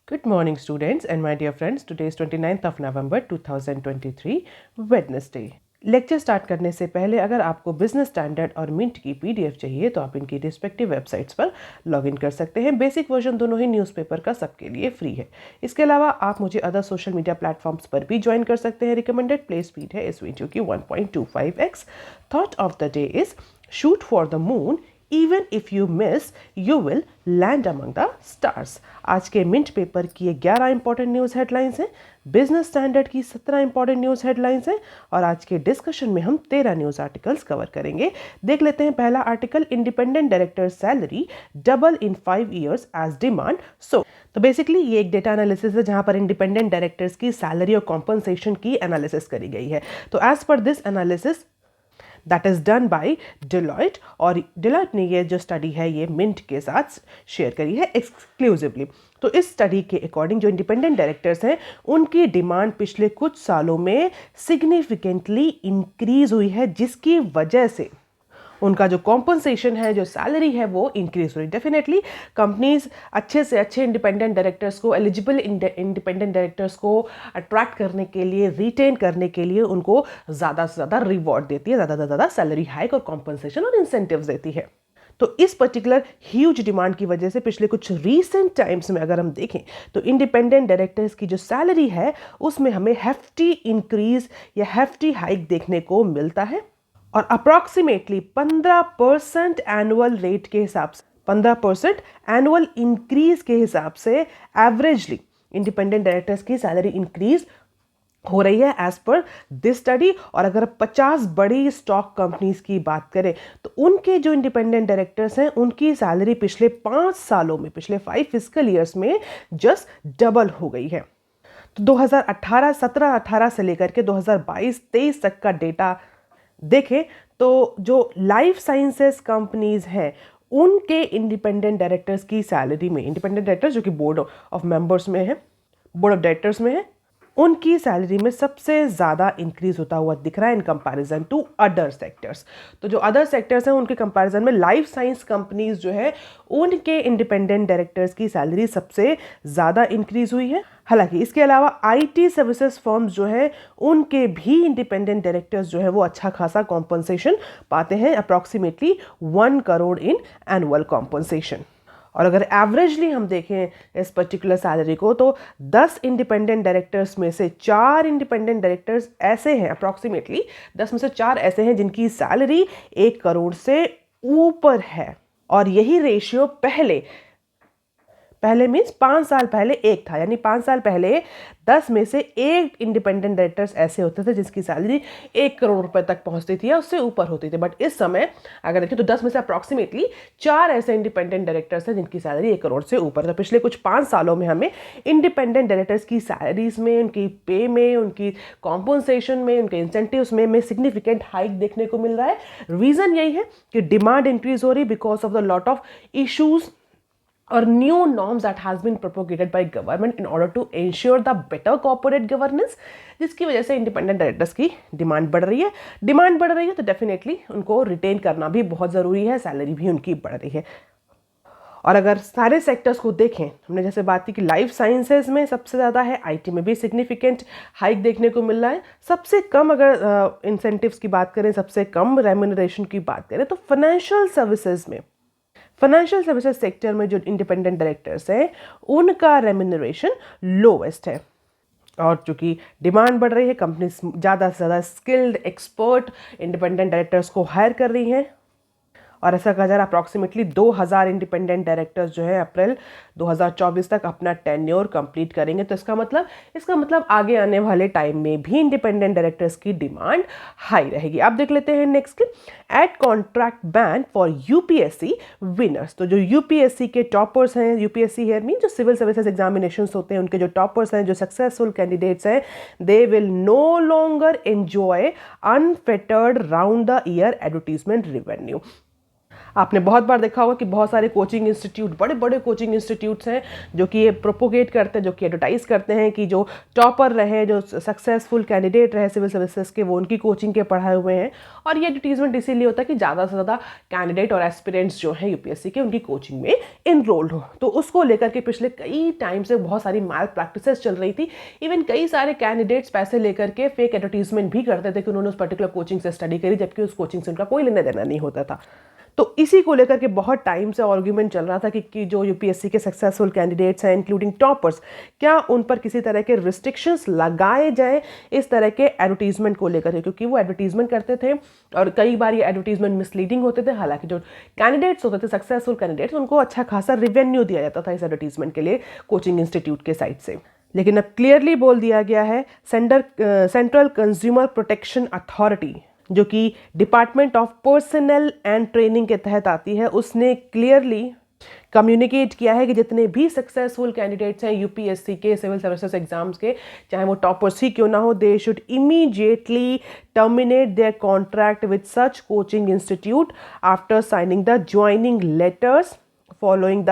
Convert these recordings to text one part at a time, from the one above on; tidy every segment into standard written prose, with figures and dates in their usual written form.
Good morning, students and my dear friends. Today is 29th of November 2023, Wednesday. Lecture start करने से पहले अगर आपको बिजनेस स्टैंडर्ड और मिंट की पीडीएफ चाहिए तो आप इनकी रिस्पेक्टिव वेबसाइट्स पर लॉगिन कर सकते हैं। बेसिक वर्जन दोनों ही न्यूज़पेपर का सबके लिए फ्री है। इसके अलावा आप मुझे अदर सोशल मीडिया प्लेटफॉर्म्स पर भी ज्वाइन कर सकते हैं। रिकमेंडेड प्ले स्पीड है इस वीडियो की 1.25x। Thought of the day is shoot for the moon, even if you miss you will land among the stars. आज के मिंट पेपर की 11 इंपॉर्टेंट न्यूज़ हेडलाइंस हैं, बिजनेस स्टैंडर्ड की 17 important news headlines हैं और आज के डिस्कशन में हम 13 न्यूज़ आर्टिकल्स कवर करेंगे। देख लेते हैं पहला article, independent director salary double in 5 years as demand. तो बेसिकली ये एक डेटा एनालिसिस है जहां पर इंडिपेंडेंट डायरेक्टर्स की सैलरी और कॉम्पनसेशन की एनालिसिस करी गई है। तो as per this analysis that is done by Deloitte, और डिलॉयट ने ये जो स्टडी है ये मिंट के साथ शेयर करी है एक्सक्लूसिवली। तो इस स्टडी के अकॉर्डिंग जो इंडिपेंडेंट डायरेक्टर्स हैं उनकी डिमांड पिछले कुछ सालों में सिग्निफिकेंटली इंक्रीज हुई है, जिसकी वजह से उनका जो कॉम्पनसेशन है, जो सैलरी है, वो इंक्रीज हो रही है। डेफिनेटली कंपनीज अच्छे से अच्छे इंडिपेंडेंट डायरेक्टर्स को, एलिजिबल इंडिपेंडेंट डायरेक्टर्स को अट्रैक्ट करने के लिए, रिटेन करने के लिए उनको ज़्यादा से ज़्यादा रिवॉर्ड देती है, ज़्यादा से ज़्यादा सैलरी हाइक और कॉम्पनसेशन और इंसेंटिव्स देती है। तो इस पर्टिकुलर ह्यूज डिमांड की वजह से पिछले कुछ रीसेंट टाइम्स में अगर हम देखें तो इंडिपेंडेंट डायरेक्टर्स की जो सैलरी है उसमें हमें हेफ्टी इंक्रीज या हेफ्टी हाइक देखने को मिलता है, और अप्रॉक्सीमेटली 15% एनुअल रेट के हिसाब से, 15% एनुअल इंक्रीज के हिसाब से एवरेजली इंडिपेंडेंट डायरेक्टर्स की सैलरी इंक्रीज हो रही है एज पर दिस स्टडी। और अगर 50 बड़ी स्टॉक कंपनीज की बात करें तो उनके जो इंडिपेंडेंट डायरेक्टर्स हैं उनकी सैलरी पिछले 5 सालों में, पिछले 5 फिजिकल ईयर्स में जस्ट डबल हो गई है। तो 2018, 17-18 से लेकर के 2022-23 तक का डेटा देखें तो जो लाइफ साइंसेस कंपनीज हैं उनके इंडिपेंडेंट डायरेक्टर्स की सैलरी में, इंडिपेंडेंट डायरेक्टर्स जो कि बोर्ड ऑफ मेंबर्स में है, बोर्ड ऑफ डायरेक्टर्स में है, उनकी सैलरी में सबसे ज़्यादा इंक्रीज होता हुआ दिख रहा है in comparison to other sectors. तो जो अदर सेक्टर्स हैं उनके कंपैरिजन में लाइफ साइंस कंपनीज जो है उनके इंडिपेंडेंट डायरेक्टर्स की सैलरी सबसे ज़्यादा इंक्रीज हुई है। हालांकि इसके अलावा आईटी सर्विसेज फर्म्स जो है उनके भी इंडिपेंडेंट डायरेक्टर्स जो है वो अच्छा खासा कॉम्पनसेशन पाते हैं, approximately 1 crore in annual compensation. और अगर एवरेजली हम देखें इस पर्टिकुलर सैलरी को तो 10 इंडिपेंडेंट डायरेक्टर्स में से 4 इंडिपेंडेंट डायरेक्टर्स ऐसे हैं, अप्रॉक्सीमेटली 10 में से 4 ऐसे हैं जिनकी सैलरी 1 करोड़ से ऊपर है। और यही रेशियो पहले मीन्स 5 साल पहले 1 था, यानी 5 साल पहले 10 में से 1 इंडिपेंडेंट डायरेक्टर्स ऐसे होते थे जिसकी सैलरी 1 करोड़ रुपए तक पहुंचती थी या उससे ऊपर होती थी। बट इस समय अगर देखें तो 10 में से अप्रॉक्सीमेटली 4 ऐसे इंडिपेंडेंट डायरेक्टर्स हैं जिनकी सैलरी 1 करोड़ से ऊपर। तो पिछले कुछ 5 सालों में हमें इंडिपेंडेंट डायरेक्टर्स की सैलरीज में, उनकी पे में, उनकी कॉम्पनसेशन में, उनके इंसेंटिव्स में सिग्निफिकेंट हाइक देखने को मिल रहा है। रीजन यही है कि डिमांड इंक्रीज हो रही because of the lot of issues or new norms that has been propagated by government in order to ensure the better corporate governance, जिसकी वजह से इंडिपेंडेंट डायरेक्टर्स की डिमांड बढ़ रही है। डिमांड बढ़ रही है तो डेफिनेटली उनको रिटेन करना भी बहुत ज़रूरी है, सैलरी भी उनकी बढ़ रही है। और अगर सारे सेक्टर्स को देखें, हमने जैसे बात की कि लाइफ साइंसेज में सबसे ज़्यादा है, आईटी में भी सिग्निफिकेंट हाइक देखने को मिल रहा है। सबसे कम अगर इंसेंटिव्स की बात करें, सबसे कम रेम्यूनरेशन की बात करें तो फाइनेंशियल सर्विसेज सेक्टर में जो इंडिपेंडेंट डायरेक्टर्स हैं उनका रेम्यूनरेशन लोवेस्ट है। और चूंकि डिमांड बढ़ रही है, कंपनी ज़्यादा से ज़्यादा स्किल्ड एक्सपर्ट इंडिपेंडेंट डायरेक्टर्स को हायर कर रही हैं। और ऐसा कहा जा रहा है अप्रॉक्सीमेटली 2000 इंडिपेंडेंट डायरेक्टर्स जो है अप्रैल 2024 तक अपना टेन्योर कंप्लीट करेंगे। तो इसका मतलब आगे आने वाले टाइम में भी इंडिपेंडेंट डायरेक्टर्स की डिमांड हाई रहेगी। अब देख लेते हैं next, ad contract ban for UPSC winners. तो जो यूपीएससी के टॉपर्स हैं, यूपीएससी हियर मीन जो सिविल सर्विसेज एग्जामिनेशन होते हैं उनके जो टॉपर्स हैं, जो सक्सेसफुल कैंडिडेट्स हैं, they will no longer enjoy unfettered round the year advertisement revenue. आपने बहुत बार देखा होगा कि बहुत सारे कोचिंग इंस्टीट्यूट, बड़े बड़े कोचिंग इंस्टीट्यूट्स हैं जो कि ये प्रोपोगेट करते हैं, जो कि एडवर्टाइज करते हैं कि जो टॉपर रहे, जो सक्सेसफुल कैंडिडेट रहे सिविल सर्विसेज के, वो उनकी कोचिंग के पढ़ाए हुए हैं। और ये एडवर्टीजमेंट इसीलिए होता है कि ज़्यादा से ज़्यादा कैंडिडेट और एस्पिरेंट्स जो हैं यूपीएससी के, उनकी कोचिंग में इनरोल्ड हो। तो उसको लेकर के पिछले कई टाइम से बहुत सारी मैल प्रैक्टिसेस चल रही थी। इवन कई सारे कैंडिडेट्स पैसे लेकर के फेक एडवर्टीजमेंट भी करते थे कि उन्होंने उस पर्टिकुलर कोचिंग से स्टडी करी, जबकि उस कोचिंग से उनका कोई लेना देना नहीं होता था। तो इसी को लेकर के बहुत टाइम से आर्ग्यूमेंट चल रहा था कि जो यूपीएससी के सक्सेसफुल कैंडिडेट्स हैं इंक्लूडिंग टॉपर्स, क्या उन पर किसी तरह के रिस्ट्रिक्शंस लगाए जाएं इस तरह के एडवर्टीजमेंट को लेकर के, क्योंकि वो एडवर्टीजमेंट करते थे और कई बार ये एडवर्टीजमेंट मिसलीडिंग होते थे। हालांकि जो कैंडिडेट्स होते थे सक्सेसफुल कैंडिडेट्स, उनको अच्छा खासा रिवेन्यू दिया जाता था इस एडवर्टीजमेंट के लिए कोचिंग इंस्टीट्यूट के साइड से। लेकिन अब क्लियरली बोल दिया गया है, सेंट्रल कंज्यूमर प्रोटेक्शन अथॉरिटी जो कि department of personal and training के तहत आती है, उसने क्लियरली कम्युनिकेट किया है कि जितने भी सक्सेसफुल कैंडिडेट्स हैं यूपीएससी के सिविल सर्विसेज एग्जाम्स के, चाहे वो टॉपर्स ही क्यों ना हो, they should immediately terminate their contract with such coaching institute after signing the joining letters following the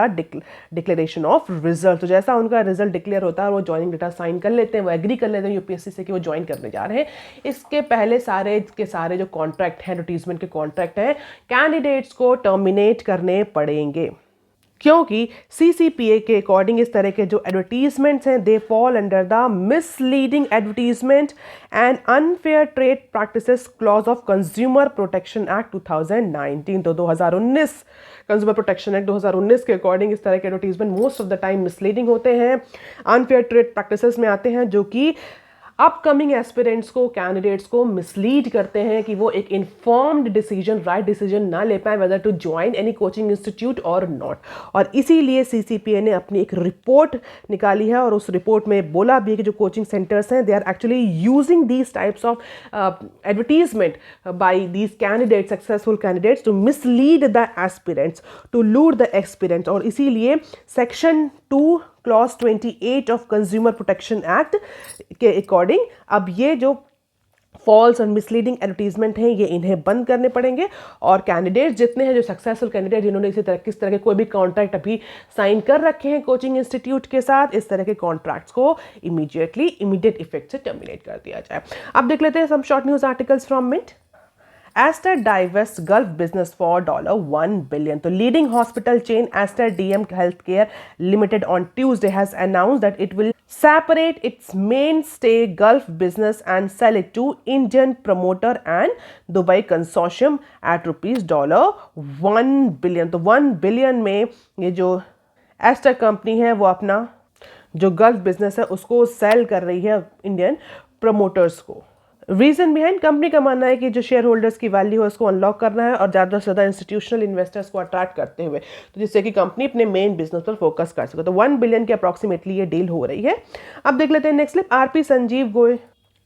declaration of result. तो जैसा उनका रिजल्ट डिक्लेयर होता है, वो ज्वाइनिंग लेटर साइन कर लेते हैं, वो एग्री कर लेते हैं यूपीएससी से कि वो ज्वाइन करने जा रहे हैं। इसके पहले सारे के सारे जो कॉन्ट्रैक्ट हैं, एडवर्टीजमेंट के कॉन्ट्रैक्ट हैं, कैंडिडेट्स को टर्मिनेट करने पड़ेंगे, क्योंकि सीसीपीए के अकॉर्डिंग इस तरह के जो एडवर्टीजमेंट्स हैं, they fall under the misleading advertisement and unfair trade practices clause of consumer protection act 2019। तो 2019 कंज्यूमर प्रोटेक्शन एक्ट 2019 के अकॉर्डिंग इस तरह के advertisement most of the time misleading होते हैं, अनफेयर ट्रेड प्रैक्टिसेस में आते हैं, जो कि अपकमिंग एस्पिरेंट्स को, कैंडिडेट्स को मिसलीड करते हैं कि वो एक इन्फॉर्म्ड डिसीजन, राइट डिसीजन ना ले पाए whether to join any coaching institute और नॉट। और इसीलिए सीसीपीए ने अपनी एक रिपोर्ट निकाली है और उस रिपोर्ट में बोला भी कि जो कोचिंग सेंटर्स हैं, they are actually using these types of advertisement by these candidates, successful candidates, to mislead the aspirants, to lure the aspirants. और इसीलिए section 2 clause 28 of consumer protection act के अकॉर्डिंग अब ये जो फॉल्स और misleading advertisement हैं, ये इन्हें बंद करने पड़ेंगे। और कैंडिडेट्स जितने हैं, जो सक्सेसफुल कैंडिडेट जिन्होंने इसी तरह किस तरह के कोई भी कॉन्ट्रैक्ट अभी साइन कर रखे हैं कोचिंग इंस्टीट्यूट के साथ, इस तरह के कॉन्ट्रैक्ट्स को इमीडिएट इफेक्ट से टर्मिनेट कर दिया जाए। अब देख लेते हैं some short news articles from Mint. Aster divests Gulf business for $1 billion. The leading hospital chain Aster DM Healthcare Limited on Tuesday has announced that it will separate its mainstay Gulf business and sell it to Indian promoter and Dubai consortium at $1 billion. तो 1 billion में ये जो Aster company है, वो अपना जो gulf business है उसको सेल कर रही है इंडियन प्रमोटर्स को। रीजन बिहाइंड, कंपनी का मानना है कि जो शेयर होल्डर्स की वैल्यू है उसको अनलॉक करना है और ज़्यादा से ज़्यादा इंस्टीट्यूशनल इन्वेस्टर्स को अट्रैक्ट करते हुए, तो जिससे कि कंपनी अपने मेन बिजनेस पर फोकस कर सके। तो 1 बिलियन के अप्रॉक्सीमेटली ये डील हो रही है। अब देख लेते हैं next clip. RP Sanjeev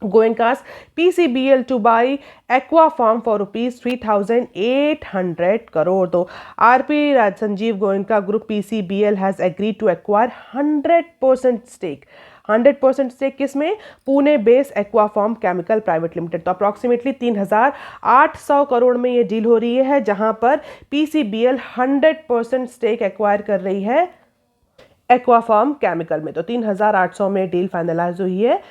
Goenka's PCBL to buy Aquapharm for rupees 3,800 crore. तो RP Sanjiv Goenka group PCBL has agreed to acquire 100% stake 100% stake किसमें? Pune base Aquafarm chemical private limited. तो अप्रॉक्सीमेटली 3,800 करोड़ में ये डील हो रही है, जहां पर PCBL 100% स्टेक एक्वायर कर रही है एक्वाफार्म केमिकल में। तो 3,800 में डील फाइनलाइज हुई है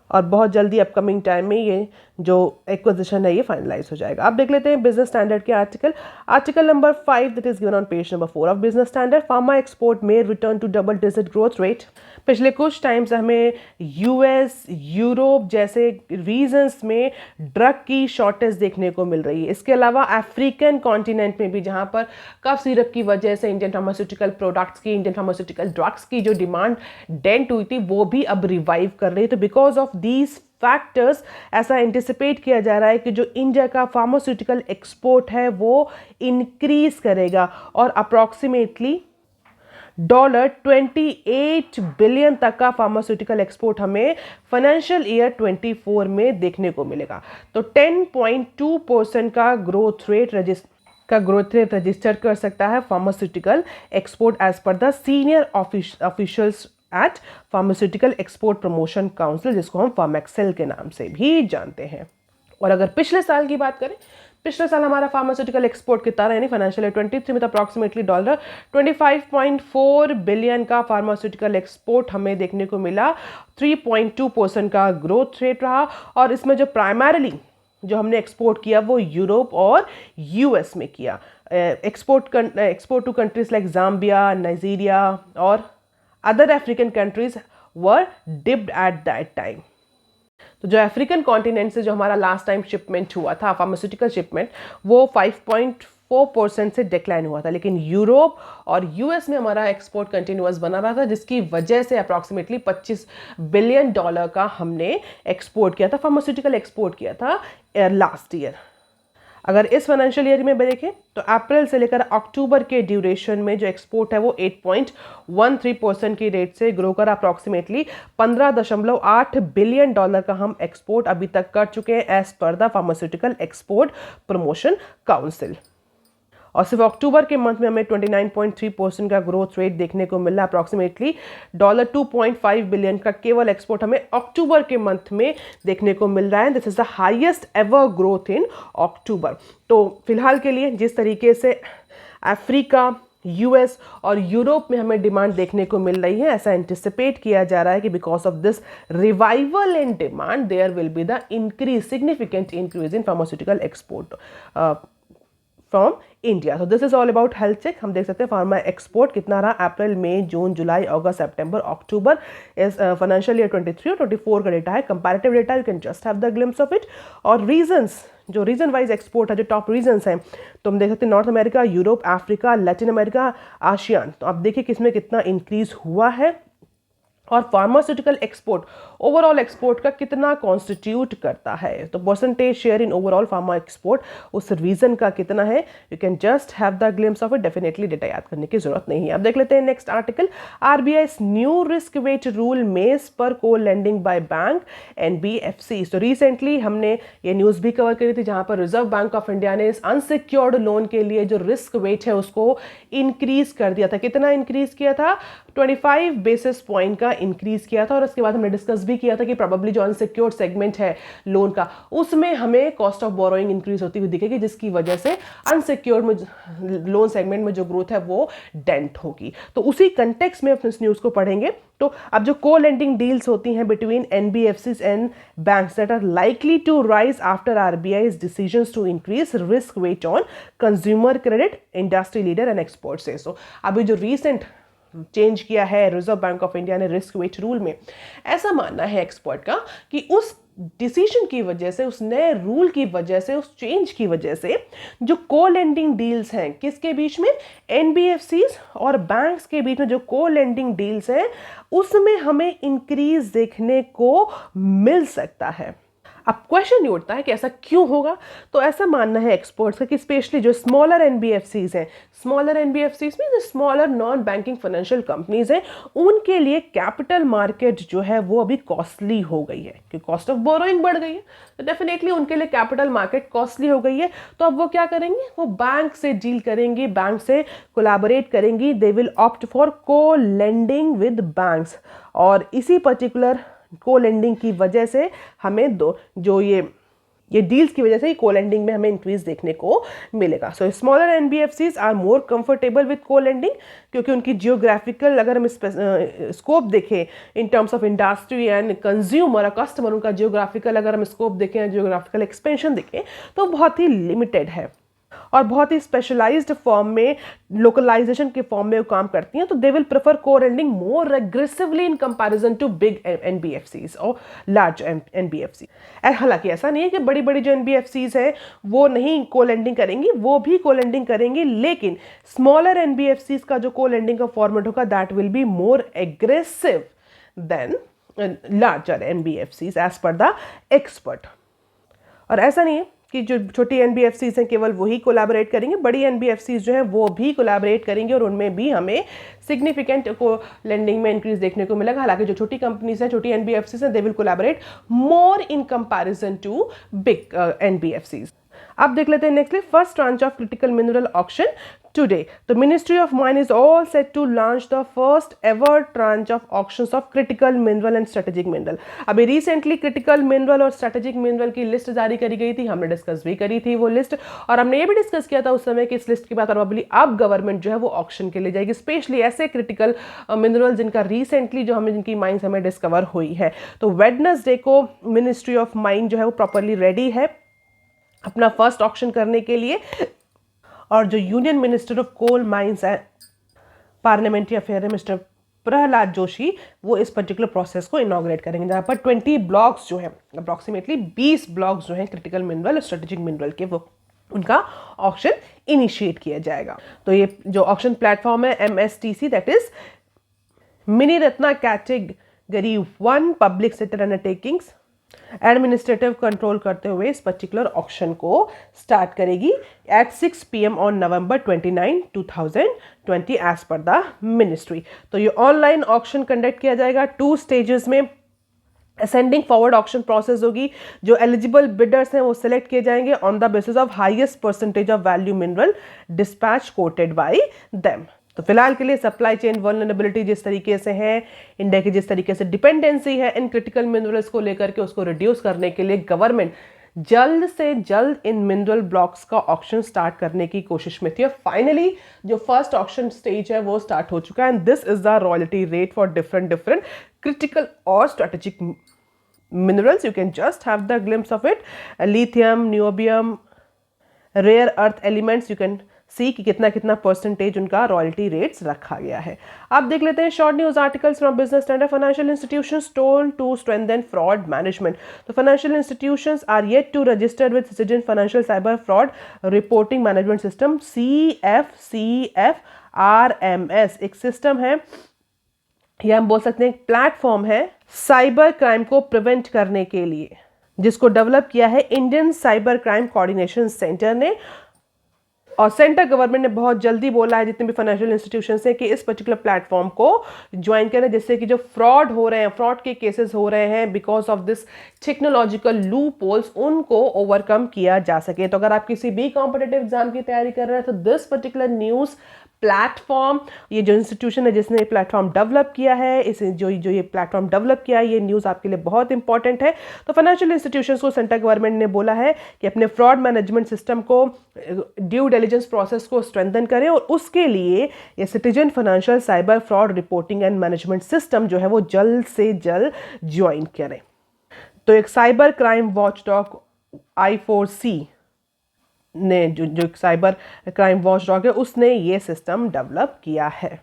और बहुत जल्दी अपकमिंग टाइम में ये जो एक्विजिशन है ये फाइनलाइज हो जाएगा। अब देख लेते हैं बिजनेस स्टैंडर्ड के article number 5 that is given on page number 4 of business standard. Pharma export में return to double digit growth rate. पिछले कुछ टाइम से हमें यूएस, यूरोप जैसे रीजन्स में ड्रग की शॉर्टेज देखने को मिल रही है। इसके अलावा अफ्रीकन कॉन्टिनेंट में भी, जहाँ पर कफ सिरप की वजह से इंडियन फार्मास्यूटिकल प्रोडक्ट्स की, इंडियन फार्मास्यूटिकल ड्रग्स की जो डिमांड डेंट हुई थी, वो भी अब रिवाइव कर रही है। तो बिकॉज ऑफ दीज फैक्टर्स ऐसा एंटिसिपेट किया जा रहा है कि जो इंडिया का फार्मास्यूटिकल एक्सपोर्ट है वो इंक्रीज करेगा और अप्रॉक्सीमेटली $28 बिलियन तक का फार्मास्यूटिकल एक्सपोर्ट हमें फाइनेंशियल ईयर 24 में देखने को मिलेगा। तो 10.2% का ग्रोथ रेट रजिस्टर कर सकता है pharmaceutical export as per the senior officials at pharmaceutical export promotion council, जिसको हम फार्मेक्सेल के नाम से भी जानते हैं। और अगर पिछले साल की बात करें पिछले साल हमारा फार्मास्यूटिकल एक्सपोर्ट कितना रहा, यानी फाइनेंशियल ईयर 23 में तो अप्रॉक्सीमेटली $25.4 बिलियन का फार्मास्यूटिकल एक्सपोर्ट हमें देखने को मिला। 3.2% का ग्रोथ रेट रहा, और इसमें जो प्राइमरीली जो हमने एक्सपोर्ट किया वो यूरोप और यूएस में किया। Export to countries like Zambia, Nigeria और other African countries were dipped at that time. तो जो अफ्रीकन कॉन्टिनेंट से जो हमारा लास्ट टाइम शिपमेंट हुआ था फार्मास्यूटिकल शिपमेंट, वो 5.4% से डिक्लाइन हुआ था, लेकिन यूरोप और यूएस में हमारा एक्सपोर्ट कंटिन्यूअस बना रहा था, जिसकी वजह से अप्रॉक्सीमेटली $25 बिलियन का हमने एक्सपोर्ट किया था, फार्मास्यूटिकल एक्सपोर्ट किया था लास्ट ईयर। अगर इस फाइनेंशियल ईयर में देखें तो अप्रैल से लेकर अक्टूबर के ड्यूरेशन में जो एक्सपोर्ट है वो 8.13% की रेट से ग्रो कर अप्रॉक्सीमेटली $15.8 बिलियन का हम एक्सपोर्ट अभी तक कर चुके हैं as per the pharmaceutical export promotion council. और सिर्फ अक्टूबर के मंथ में हमें 29.3% का ग्रोथ रेट देखने को मिला। अप्रॉक्सीमेटली $2.5 बिलियन का केवल एक्सपोर्ट हमें अक्टूबर के मंथ में देखने को मिल रहा है। This is the highest ever growth in October. तो फिलहाल के लिए जिस तरीके से अफ्रीका, यूएस और यूरोप में हमें डिमांड देखने को मिल रही है, ऐसा एंटिसिपेट किया जा रहा है कि because of this revival in demand there will be the increase, significant increase in pharmaceutical export from India. तो this is all about health check. हम देख सकते हैं फार्मा एक्सपोर्ट कितना रहा अप्रैल, मई, जून, जुलाई, अगस्त, सितंबर, अक्टूबर इस फाइनेंशियल ईयर 23 और 24 का डेटा है, comparative data, you can just have the glimpse of it. और रीजंस, जो रीजन वाइज एक्सपोर्ट है, जो टॉप रीजंस हैं, तो हम देख सकते हैं north America, Europe, Africa, Latin America, ASEAN. तो आप देखिए किसमें कितना इंक्रीज हुआ है, और फार्मास्यूटिकल एक्सपोर्ट ओवरऑल एक्सपोर्ट का कितना कॉन्स्टिट्यूट करता है, तो percentage share in overall pharma export उस रीजन का कितना है, you can just have the glimpse of it. Definitely data याद करने की जरूरत नहीं है। अब देख लेते हैं next article, RBI new risk wait rule मेज पर को लेंडिंग बाय बैंक एनबीएफसी। तो रिसेंटली हमने ये न्यूज़ भी कवर करी थी, जहां पर रिजर्व बैंक ऑफ इंडिया ने इस अनसिक्योर्ड लोन के लिए जो रिस्क वेट है उसको इंक्रीज कर दिया था। कितना इंक्रीज किया था, 25 बेसिस पॉइंट का इंक्रीज किया था। और उसके बाद हमने डिस्कस भी किया था कि प्रोबेबली जो अनसिक्योर्ड सेगमेंट है लोन का, उसमें हमें कॉस्ट ऑफ बोरोइंग इंक्रीज होती हुई दिखेगी, जिसकी वजह से अनसिक्योर्ड में लोन सेगमेंट में जो ग्रोथ है वो डेंट होगी। तो उसी कंटेक्स्ट में अपने इस न्यूज़ को पढ़ेंगे। तो अब जो को लेंडिंग डील्स होती हैं between NBFCs and banks that are likely to rise after RBI's decisions to increase risk weight on consumer credit, industry leader and experts say so। अभी जो recent चेंज किया है रिजर्व बैंक ऑफ इंडिया ने risk wait rule में, ऐसा मानना है expert का कि उस डिसीजन की वजह से, उस नए रूल की वजह से, उस चेंज की वजह से जो को लेंडिंग डील्स हैं किसके बीच में, एनबीएफसीज और बैंक्स के बीच में जो को लेंडिंग डील्स हैं उसमें हमें इंक्रीज देखने को मिल सकता है। अब क्वेश्चन ये उठता है कि ऐसा क्यों होगा। तो ऐसा मानना है एक्सपर्ट्स का कि स्पेशली जो स्मॉलर एनबीएफसीज हैं, स्मॉलर एनबीएफसीज में जो smaller non banking financial companies हैं, उनके लिए कैपिटल मार्केट जो है वो अभी कॉस्टली हो गई है, कि कॉस्ट ऑफ बोरोइंग बढ़ गई है, तो डेफिनेटली उनके लिए कैपिटल मार्केट कॉस्टली हो गई है। तो अब वो क्या करेंगे, वो बैंक से डील करेंगी, बैंक से कोलैबोरेट करेंगी, दे विल ऑप्ट फॉर को लेंडिंग विद बैंक्स। और इसी पर्टिकुलर को लेंडिंग की वजह से हमें ये डील्स की वजह से को लेंडिंग में हमें इंक्रीज देखने को मिलेगा। So smaller NBFCs are more comfortable with co lending, क्योंकि उनकी जियोग्राफिकल, अगर हम स्कोप देखें in terms of industry and consumer और कस्टमर, उनका जियोग्राफिकल अगर हम स्कोप देखें, जियोग्राफिकल एक्सपेंशन देखें, तो बहुत ही लिमिटेड है और बहुत ही स्पेशलाइज्ड फॉर्म में, लोकलाइजेशन के फॉर्म में वो काम करती हैं। तो they will prefer co lending more aggressively in comparison to big NBFCs और लार्ज एनबीएफसी। हालांकि ऐसा नहीं है कि बड़ी बड़ी जो एनबीएफसीज हैं वो नहीं को लेंडिंग करेंगी, वो भी को लेंडिंग करेंगी, लेकिन स्मॉलर एनबीएफसीज का जो को लेंडिंग का फॉर्मेट होगा that will be more aggressive than larger NBFCs as per the expert. और ऐसा नहीं है कि जो छोटी एनबीएफसीज हैं केवल वही कोलैबोरेट करेंगे, बड़ी एनबीएफसीज जो हैं वो भी कोलैबोरेट करेंगे और उनमें भी हमें सिग्निफिकेंट को लेंडिंग में इंक्रीज देखने को मिलेगा। हालांकि जो छोटी कंपनीज हैं, छोटी एनबीएफसीज हैं, they will collaborate more in comparison to big NBFCs. अब देख लेते हैं nextly, first tranche of critical mineral auction Today, the Ministry of Mine is all set to launch the first ever tranche of auctions of critical mineral and strategic mineral. अभी recently critical mineral और strategic mineral की list जारी करी गई थी, हमने discuss भी करी थी वो लिस्ट, और हमने ये भी डिस्कस किया था उस समय कि इस लिस्ट के बाद प्रॉब्ली अब गवर्नमेंट जो है वो ऑक्शन के लिए जाएगी, स्पेशली ऐसे क्रिटिकल मिनरल जिनका रिसेंटली जो हमें जिनकी माइंस हमें डिस्कवर हुई है। तो वेडनेसडे को मिनिस्ट्री ऑफ माइन जो है वो प्रॉपरली रेडी है अपना फर्स्ट ऑक्शन करने के लिए, और जो union minister of coal mines and parliamentary affair है मिस्टर प्रहलाद जोशी, वो इस पर्टिकुलर प्रोसेस को इनॉग्रेट करेंगे, जहाँ पर 20 ब्लॉक्स जो हैं, अप्रॉक्सीमेटली 20 ब्लॉक्स जो हैं क्रिटिकल मिनरल और स्ट्रेटेजिक मिनरल के, वो उनका ऑक्शन इनिशिएट किया जाएगा। तो ये जो ऑक्शन प्लेटफॉर्म है MSTC, that is mini Ratna category 1 public sector undertakings, administrative control करते हुए इस पर्टिकुलर ऑक्शन को स्टार्ट करेगी at 6 PM on November 29, 2020 as per the ministry. तो ये ऑनलाइन ऑक्शन कंडक्ट किया जाएगा 2 स्टेजेस में। असेंडिंग फॉरवर्ड ऑक्शन प्रोसेस होगी, जो एलिजिबल बिडर्स हैं वो सिलेक्ट किए जाएंगे on the basis of highest percentage of value mineral dispatch coated bye them. तो फिलहाल के लिए सप्लाई चेन वल्नरेबिलिटी जिस तरीके से है, इंडिया की जिस तरीके से डिपेंडेंसी है इन क्रिटिकल मिनरल्स को लेकर के, उसको रिड्यूस करने के लिए गवर्नमेंट जल्द से जल्द इन मिनरल ब्लॉक्स का ऑक्शन स्टार्ट करने की कोशिश में थी, और फाइनली जो फर्स्ट ऑक्शन स्टेज है वो स्टार्ट हो चुका है। And this is the royalty rate for different critical or strategic minerals. You can just have the glimpse of it. Lithium, niobium, rare earth elements, you can see कि कितना कितना percentage उनका royalty rates रखा गया है। अब देख लेते हैं short news articles from business standard. Financial institutions told to strengthen fraud management. तो financial institutions are yet to registered with citizen financial cyber fraud reporting management system CFCFRMS। एक सिस्टम है, या हम बोल सकते हैं एक प्लेटफॉर्म है साइबर क्राइम को प्रिवेंट करने के लिए, जिसको डेवलप किया है Indian cyber crime coordination centre ने। और सेंटर गवर्नमेंट ने बहुत जल्दी बोला है जितने भी फाइनेंशियल इंस्टीट्यूशंस हैं कि इस पर्टिकुलर प्लेटफॉर्म को ज्वाइन करें, जिससे कि जो फ्रॉड हो रहे हैं, फ्रॉड के केसेस हो रहे हैं because of this technological loop holes, उनको ओवरकम किया जा सके। तो अगर आप किसी भी कॉम्पिटिटिव एग्जाम की तैयारी कर रहे हैं तो दिस पर्टिकुलर न्यूज़ प्लेटफॉर्म, ये जो इंस्टीट्यूशन है जिसने ये प्लेटफॉर्म डेवलप किया है, इस जो ये प्लेटफॉर्म डेवलप किया है, ये न्यूज़ आपके लिए बहुत इंपॉर्टेंट है। तो फाइनेंशियल इंस्टीट्यूशंस को सेंट्रल गवर्नमेंट ने बोला है कि अपने फ्रॉड मैनेजमेंट सिस्टम को, ड्यू डिलिजेंस प्रोसेस को स्ट्रेंथन करें, और उसके लिए ये citizen financial cyber fraud reporting and management system जो है वो जल्द से जल्द ज्वाइन करें। तो एक साइबर क्राइम वॉचडॉग I4C ने जो साइबर क्राइम वॉचडॉग है उसने ये सिस्टम डेवलप किया है।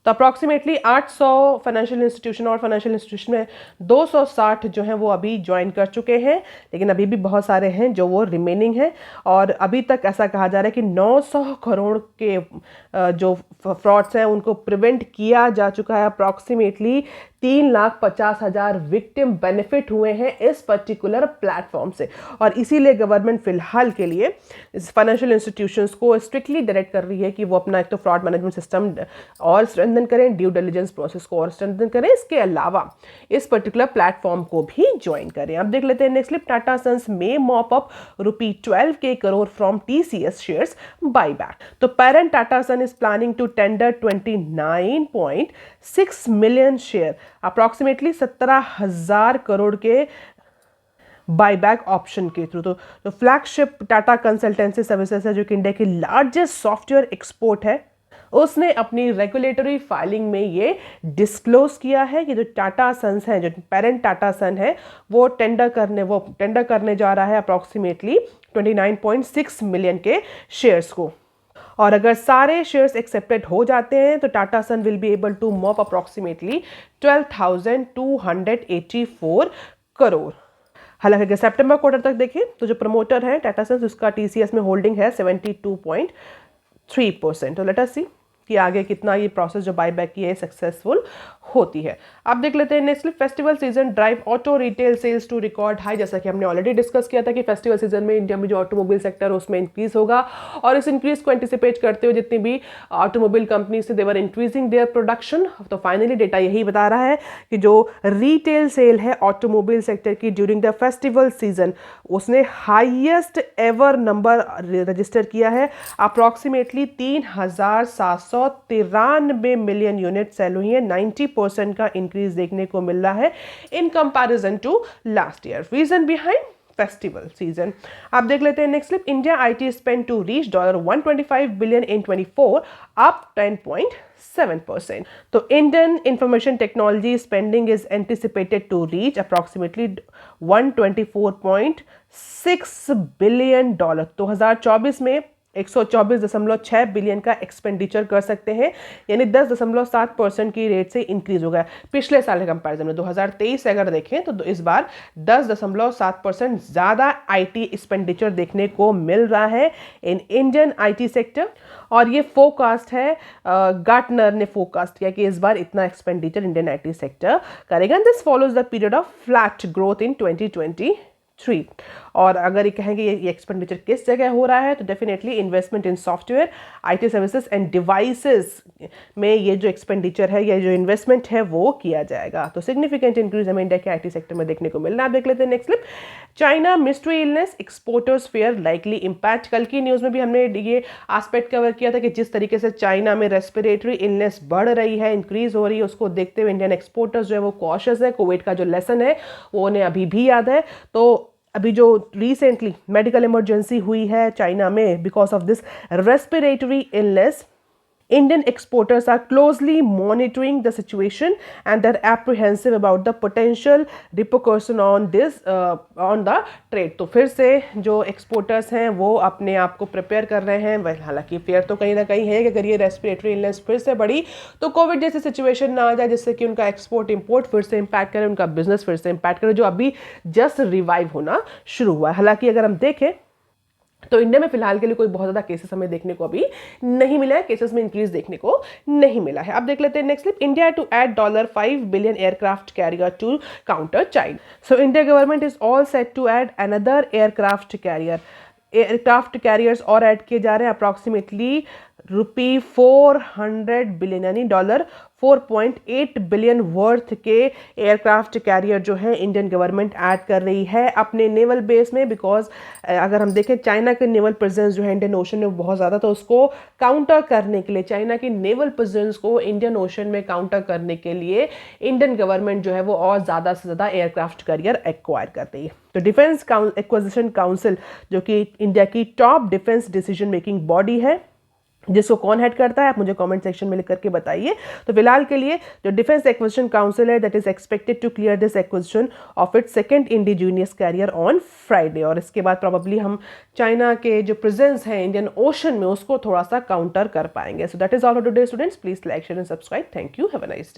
तो अप्रॉक्सीमेटली 800 फाइनेंशियल इंस्टीट्यूशन और फाइनेंशियल इंस्टीट्यूशन में 260 जो हैं वो अभी ज्वाइन कर चुके हैं, लेकिन अभी भी बहुत सारे हैं जो वो रिमेनिंग हैं। और अभी तक ऐसा कहा जा रहा है कि 900 करोड़ के जो फ्रॉड्स हैं उनको प्रिवेंट किया जा चुका है। अप्रॉक्सीमेटली 3,50,000 विक्टिम बेनिफिट हुए हैं इस पर्टिकुलर प्लेटफॉर्म से, और इसीलिए गवर्नमेंट फिलहाल के लिए इस फाइनेंशियल इंस्टीट्यूशंस को स्ट्रिक्टली डायरेक्ट कर रही है कि वो अपना एक तो फ्रॉड मैनेजमेंट सिस्टम और स्ट्रेंथन करें, ड्यू डिलिजेंस प्रोसेस को और स्ट्रेंथन करें, इसके अलावा इस पर्टिकुलर प्लेटफॉर्म को भी ज्वाइन करें। अब देख लेते हैं नेक्स्ट क्लिप। टाटा सन्स में mop up ₹12K crore from TCS shares buyback. तो parent Tata son is planning to tender 29.6 million share, approximately 17,000 crore के बाईबैक ऑप्शन के थ्रू। तो फ्लैगशिप टाटा कंसल्टेंसी सर्विसेज है जो कि इंडिया की लार्जेस्ट सॉफ्टवेयर एक्सपोर्ट है, उसने अपनी रेगुलेटरी फाइलिंग में ये डिस्क्लोज किया है कि जो टाटा सन्स है, जो पेरेंट टाटा सन है, वो टेंडर करने जा रहा है अप्रॉक्सीमेटली 29.6 मिलियन के शेयर्स को। और अगर सारे शेयर्स एक्सेप्टेड हो जाते हैं तो Tata son will be able to mop approximately 12,284 crore. हालांकि अगर सितंबर क्वार्टर तक देखें तो जो प्रमोटर है टाटा सन्स, उसका TCS में होल्डिंग है 72.3%। तो लेट अस सी कि आगे कितना ये प्रोसेस जो बायबैक की है सक्सेसफुल होती है। अब देख लेते हैं next, festival season drive auto retail sales to record high. जैसा कि हमने ऑलरेडी डिस्कस किया था कि फेस्टिवल सीजन में इंडिया में जो ऑटोमोबाइल सेक्टर है उसमें इंक्रीज होगा, और इस इंक्रीज को एंटिसिपेट करते हुए जितनी भी ऑटोमोबाइल कंपनीज थे देवर इंक्रीजिंग देयर प्रोडक्शन। तो फाइनली डेटा यही बता रहा है कि जो रिटेल सेल है ऑटोमोबाइल सेक्टर की ड्यूरिंग द फेस्टिवल सीजन उसने हाईएस्ट एवर नंबर रजिस्टर किया है। अप्रॉक्सीमेटली 3,793 मिलियन यूनिट सेल हुई है। 90% का इंक्रीज देखने को मिल रहा है in comparison to last year. Reason behind festival season. आप देख लेते हैं next clip, India IT spend to reach $125 billion in 24, up 10.7%। तो Indian information technology spending is anticipated to reach approximately $124.6 billion. 2024 में 124.6 बिलियन का एक्सपेंडिचर कर सकते हैं, यानी 10.7% की रेट से इंक्रीज हो गया पिछले साल के कंपैरिजन में। 2023 से अगर देखें तो इस बार 10.7% ज़्यादा आईटी एक्सपेंडिचर देखने को मिल रहा है इन इंडियन आईटी सेक्टर। और ये फोकास्ट है, गार्टनर ने फोकास्ट किया कि इस बार इतना एक्सपेंडिचर इंडियन आईटी सेक्टर करेगा। This follows the period of flat growth in 2023। और अगर ये कहेंगे ये एक्सपेंडिचर किस जगह हो रहा है, तो definitely investment in software, IT services end devices में ये जो एक्सपेंडिचर है, ये जो इन्वेस्टमेंट है वो किया जाएगा। तो सिग्निफिकेंट इंक्रीज हमें इंडिया के आईटी सेक्टर में देखने को मिलना है। आप देख लेते हैं next clip, China mystery illness exporters fair likely impact. कल की न्यूज़ में भी हमने ये एस्पेक्ट कवर किया था कि जिस तरीके से चाइना में रेस्पिरेटरी इलनेस बढ़ रही है, इंक्रीज हो रही है, उसको देखते हुए इंडियन एक्सपोर्टर्स जो है वो कॉशियस है। कोविड का जो लेसन है वो उन्हें अभी भी याद है। तो अभी जो रिसेंटली मेडिकल इमरजेंसी हुई है चाइना में because of this respiratory illness, Indian exporters are closely monitoring the situation and they're apprehensive about the potential repercussion on this on the trade। तो फिर से जो एक्सपोर्टर्स हैं वो अपने आप को प्रिपेयर कर रहे हैं। वह हालांकि फेयर तो कहीं ना कहीं है कि अगर ये रेस्पिरेटरी इलनेस फिर से बढ़ी तो कोविड जैसी सिचुएशन ना आ जाए जिससे कि उनका एक्सपोर्ट इंपोर्ट फिर से इम्पैक्ट करे, उनका बिजनेस फिर से इम्पैक्ट करे, जो अभी जस्ट रिवाइव होना शुरू हुआ है। हालांकि अगर हम देखें तो इंडिया में फिलहाल के लिए कोई बहुत ज़्यादा केसेस हमें देखने को अभी नहीं मिला है, केसेस में इंक्रीज देखने को नहीं मिला है। अब देख लेते हैं next clip, India to add $5 billion aircraft carrier to counter China. So India government is all set to add another aircraft carrier. Aircraft carriers और ऐड किए जा रहे हैं अप्रॉक्सीमेटली $400 बिलियन यानी $4.8 बिलियन वर्थ के एयरक्राफ्ट कैरियर जो है Indian government add कर रही है अपने नेवल बेस में। बिकॉज अगर हम देखें चाइना के नेवल प्रेजेंस जो है इंडियन ओशन में बहुत ज़्यादा, तो उसको काउंटर करने के लिए, चाइना की नेवल प्रेजेंस को इंडियन ओशन में काउंटर करने के लिए इंडियन गवर्नमेंट जो है वो और ज़्यादा से ज़्यादा एयरक्राफ्ट कैरियर एक्वायर कर रही है। तो डिफेंस एक्विजिशन काउंसिल जो कि इंडिया की top defence decision making body है, जिसको कौन हेड करता है आप मुझे कमेंट सेक्शन में लिख करके बताइए। तो फिलहाल के लिए जो डिफेंस एक्विजिशन काउंसिल है that is expected to clear this acquisition of its second indigenous carrier on Friday. और इसके बाद प्रॉब्ली हम चाइना के जो प्रेजेंस है इंडियन ओशन में उसको थोड़ा सा काउंटर कर पाएंगे। So that is all for today students, please like share and subscribe. Thank you, have a nice day.